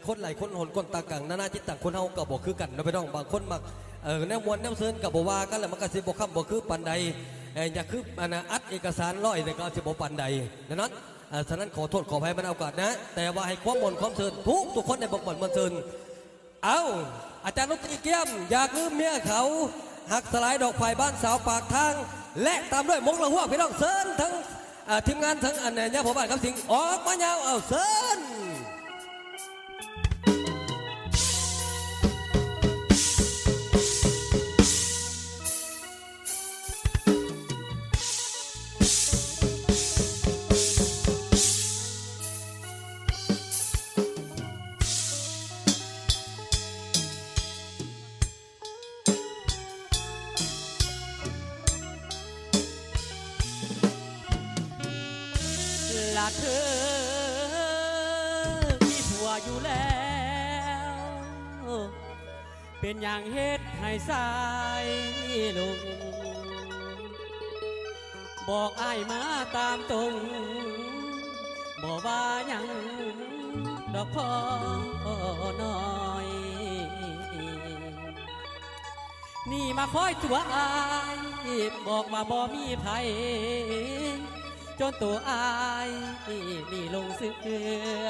คนไหลคนหนคนตากังนานาจิตต่างคนเฮากับบอกคือกันเราไปต้องบางคนมักแนวมวลแนวเซินกับบอกว่ากันแหละมันก็สิบอกคำบอกคือปันใดอยากคืออัดเอกสารร้อยแต่ก็สิบอกปันใดดังนั้นฉะนั้นขอโทษขออภัยมันเอาโอกาสนะแต่ว่าให้ความมนความเซินทุกคนในบอกบ่นมันเซินเอาอาจารย์นุตีเกี้ยมอยากลืมเมียเขาหักสลายดอกไฟบ้านสาวปากทางและตามด้วยมงละหัวพี่น้องเซินทั้งทีมงานทั้งอันเนี่ยผมบ้านครับสิงออกมายาวเอาเซินละเธอมีผัวอยู่แล้วเป็นอย่างเฮ็ดให้สายลงบอกอ้ายมาตามตรงบอกว่ายังดอกพ่อน้อยนี่มาคอยตัวอ้ายบอกมาบ่มีไผจนตัวอายนี่ลงเสือ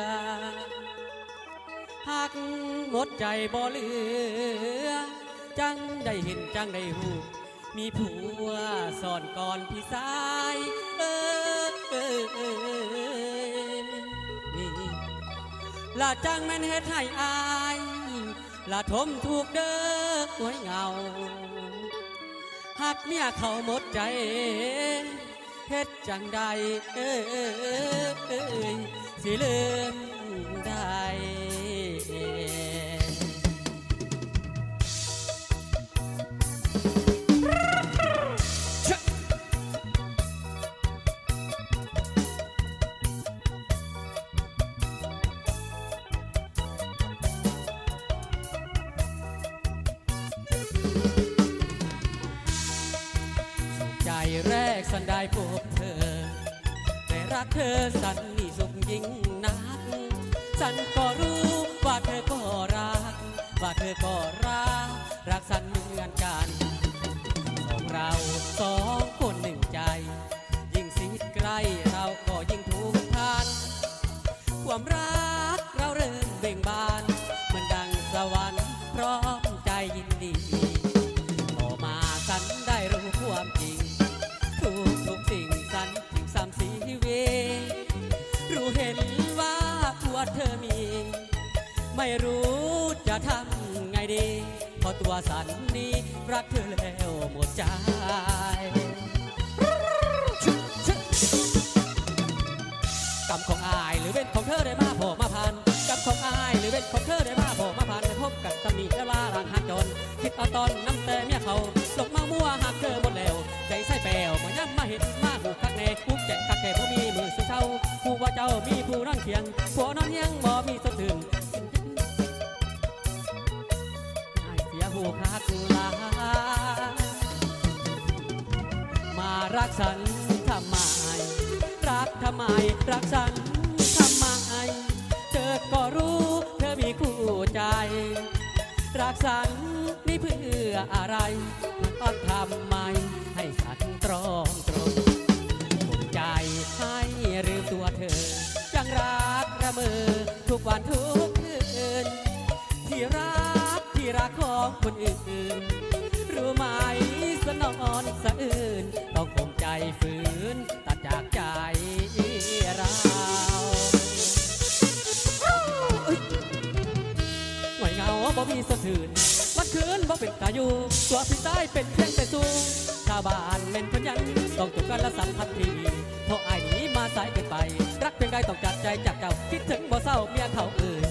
หากหมดใจบ่เหลือจังได้เห็นจังได้หูมีผัวสอนก่อนพี่สายละจังแม่นเฮ็ดให้อายละทมถูกเด้อหวยเงาหากเมียเขาหมดใจเฮ็ดจังใดสิลืมได้ใจแรกสันได้พบเธอแต่รักเธอสันนี่สุขยิ่งนักสันก็รู้ว่าเธอก็รักว่าเธอก็รักสันเหมือนกันของเราสองคนหนึ่งใจยิ่งสิดใกล้เราก็ยิ่งถูกพันความรักเราเริ่มเบ่งบานเหมือนดังสวรรค์พร้อมใจยินดีต่อมาสันได้รู้ความจริงทุกสิ่งสันถึงสามสีเวรู้เห็นว่าตัวเธอมีไม่รู้จะทำไงดีพอตัวสันนี้รักเธอแล้วหมดใจกรรมของอายหรือเว้นของเธอได้มาพอมาพันกรรมของอายหรือเว้นของเธอได้มาพอมาพันได้พบกันตำหนิแล้วลาร่างหักจนคิดเอาตอนน้ำแต่เมียเขาหลงมามั่วหักเธอหมดแล้วใจใส่แปวมาย้ำมาเห็นมาหูคักแน่คุกแจกคักแก่ผู้มีมือสุเช้าผู้ว่าเจ้ามีผู้นั่งเคียงผัวนอนเฮียงบ่มีสะถึงให้เสียหูคักลามารักฉันทำไมรักทำไมรักฉันทำไมเธอก็รู้เธอมีคู่ใจรักฉันนี่เพื่ออะไรต้องทำไมให้ฉันตรองภูมิใจให้ลืมตัวเธอยังรักระเมอทุกวันทุกคืนที่รักของคนอื่นรู้ไหมสนอนสะอื่นต้องภูมิใจฝืนตัดจากใจเราหน่วยเงาบ่มีสะทืนวันคืนบ่เป็นตาอยู่ตัวพี่ใต้เป็นเพียงแต่สูงชาวบ้านเม่นพยันต้องจบกันละสัมพันธ์ทีเพราะอายนี้มาสายเกินไปรักเพียงใดต้องจัดใจจากเจ้าคิดถึงบ่เศร้าเมียเขาอื่น